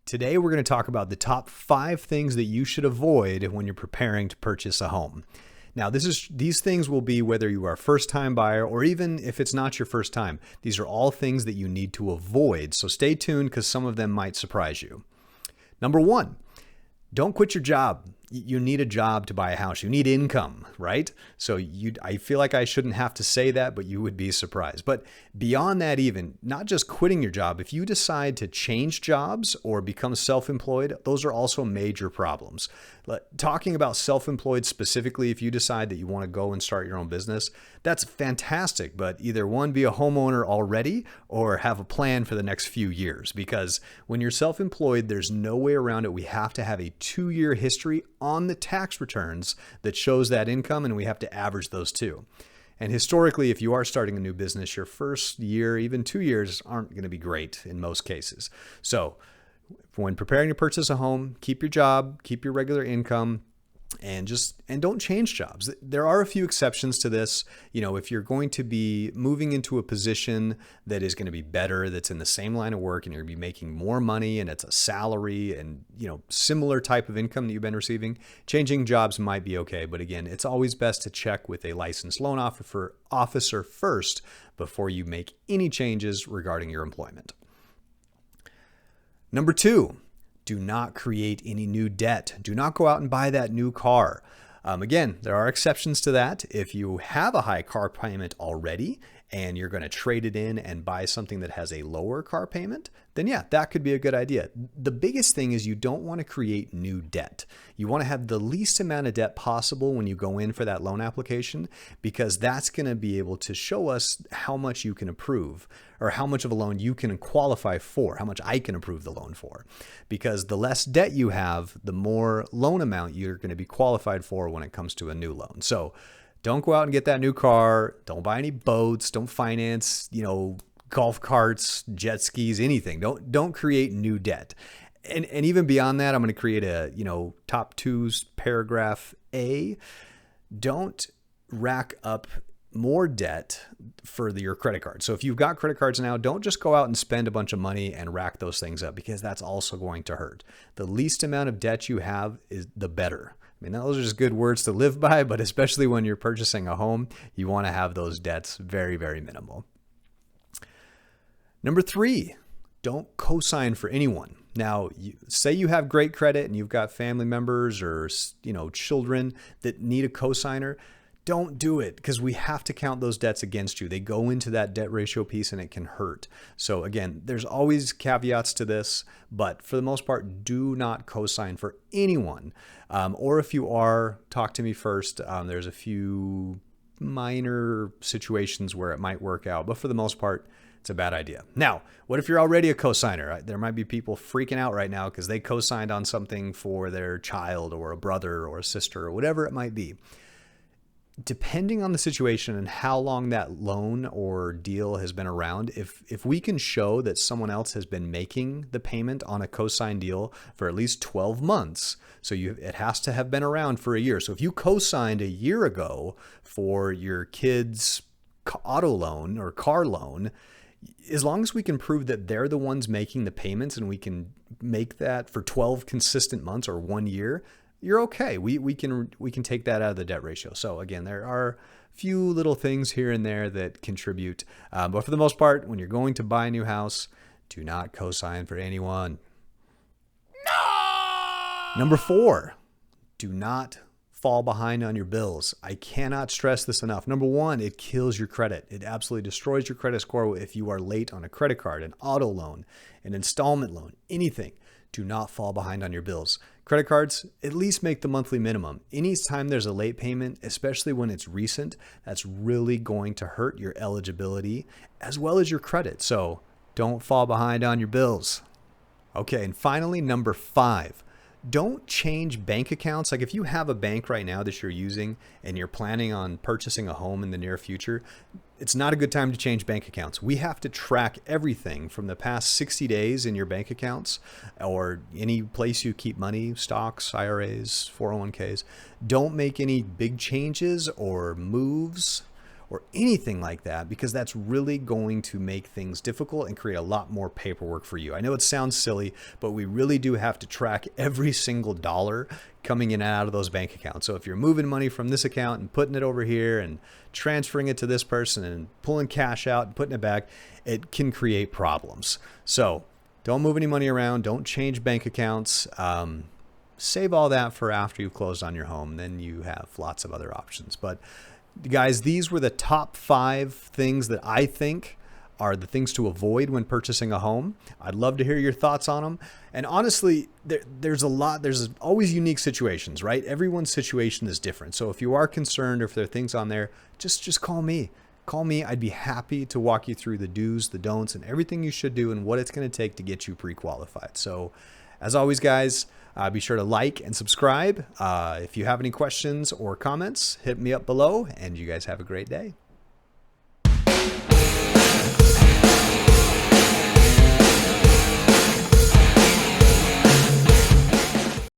Today, we're going to talk about the top 5 things that you should avoid when you're preparing to purchase a home. Now, these things will be whether you are a first-time buyer or even if it's not your first time. These are all things that you need to avoid. So stay tuned because some of them might surprise you. Number 1, don't quit your job. You need a job to buy a house. You need income, right? So I feel like I shouldn't have to say that, but you would be surprised. But beyond that, even not just quitting your job, if you decide to change jobs or become self-employed, those are also major problems. Talking about self-employed specifically, if you decide that you want to go and start your own business, that's fantastic. But either one, be a homeowner already or have a plan for the next few years. Because when you're self-employed, there's no way around it. We have to have a 2-year history on the tax returns that shows that income, and we have to average those two. And historically, if you are starting a new business, your first year, even 2 years, aren't going to be great in most cases. So when preparing to purchase a home, keep your job, keep your regular income, and don't change jobs. There are a few exceptions to this. If you're going to be moving into a position that is going to be better, that's in the same line of work, and you're going to be making more money, and it's a salary and similar type of income that you've been receiving, changing jobs might be okay. But again, it's always best to check with a licensed loan officer first before you make any changes regarding your employment. Number 2, do not create any new debt. Do not go out and buy that new car. Again, there are exceptions to that. If you have a high car payment already and you're going to trade it in and buy something that has a lower car payment, then yeah, that could be a good idea. The biggest thing is you don't want to create new debt. You want to have the least amount of debt possible when you go in for that loan application, because that's going to be able to show us how much you can approve or how much of a loan you can qualify for, how much I can approve the loan for. Because the less debt you have, the more loan amount you're going to be qualified for when it comes to a new loan. So don't go out and get that new car. Don't buy any boats. Don't finance, golf carts, jet skis, anything. Don't create new debt. And even beyond that, I'm going to create a, top 2's paragraph A. Don't rack up more debt for your credit card. So if you've got credit cards now, don't just go out and spend a bunch of money and rack those things up, because that's also going to hurt. The least amount of debt you have is the better. I mean, those are just good words to live by, but especially when you're purchasing a home, you want to have those debts very, very minimal. Number 3, don't cosign for anyone. Now, say you have great credit and you've got family members or, children that need a cosigner. Don't do it, because we have to count those debts against you. They go into that debt ratio piece and it can hurt. So again, there's always caveats to this, but for the most part, do not cosign for anyone. Or if you are, talk to me first. There's a few minor situations where it might work out, but for the most part, it's a bad idea. Now, what if you're already a cosigner? There might be people freaking out right now because they cosigned on something for their child or a brother or a sister or whatever it might be. Depending on the situation and how long that loan or deal has been around, if we can show that someone else has been making the payment on a cosign deal for at least 12 months, so it has to have been around for a year. So if you cosigned a year ago for your kid's auto loan or car loan, as long as we can prove that they're the ones making the payments and we can make that for 12 consistent months or 1 year, you're okay. We can take that out of the debt ratio. So again, there are a few little things here and there that contribute. But for the most part, when you're going to buy a new house, do not cosign for anyone. No! Number 4, do not fall behind on your bills. I cannot stress this enough. Number 1, it kills your credit. It absolutely destroys your credit score if you are late on a credit card, an auto loan, an installment loan, anything. Do not fall behind on your bills. Credit cards, at least make the monthly minimum. Anytime there's a late payment, especially when it's recent, that's really going to hurt your eligibility as well as your credit. So don't fall behind on your bills. Okay, and finally, number 5. Don't change bank accounts. Like if you have a bank right now that you're using and you're planning on purchasing a home in the near future, it's not a good time to change bank accounts. We have to track everything from the past 60 days in your bank accounts or any place you keep money, stocks, IRAs, 401ks. Don't make any big changes or moves or anything like that, because that's really going to make things difficult and create a lot more paperwork for you. I know it sounds silly, but we really do have to track every single dollar coming in and out of those bank accounts. So if you're moving money from this account and putting it over here and transferring it to this person and pulling cash out and putting it back, it can create problems. So don't move any money around. Don't change bank accounts. Save all that for after you've closed on your home. Then you have lots of other options. But guys, these were the top 5 things that I think are the things to avoid when purchasing a home. I'd love to hear your thoughts on them. And honestly, there's always unique situations, right? Everyone's situation is different. So if you are concerned or if there are things on there, just call me. Call me. I'd be happy to walk you through the do's, the don'ts, and everything you should do and what it's going to take to get you pre-qualified. So as always, guys, be sure to like and subscribe. If you have any questions or comments, hit me up below, and you guys have a great day.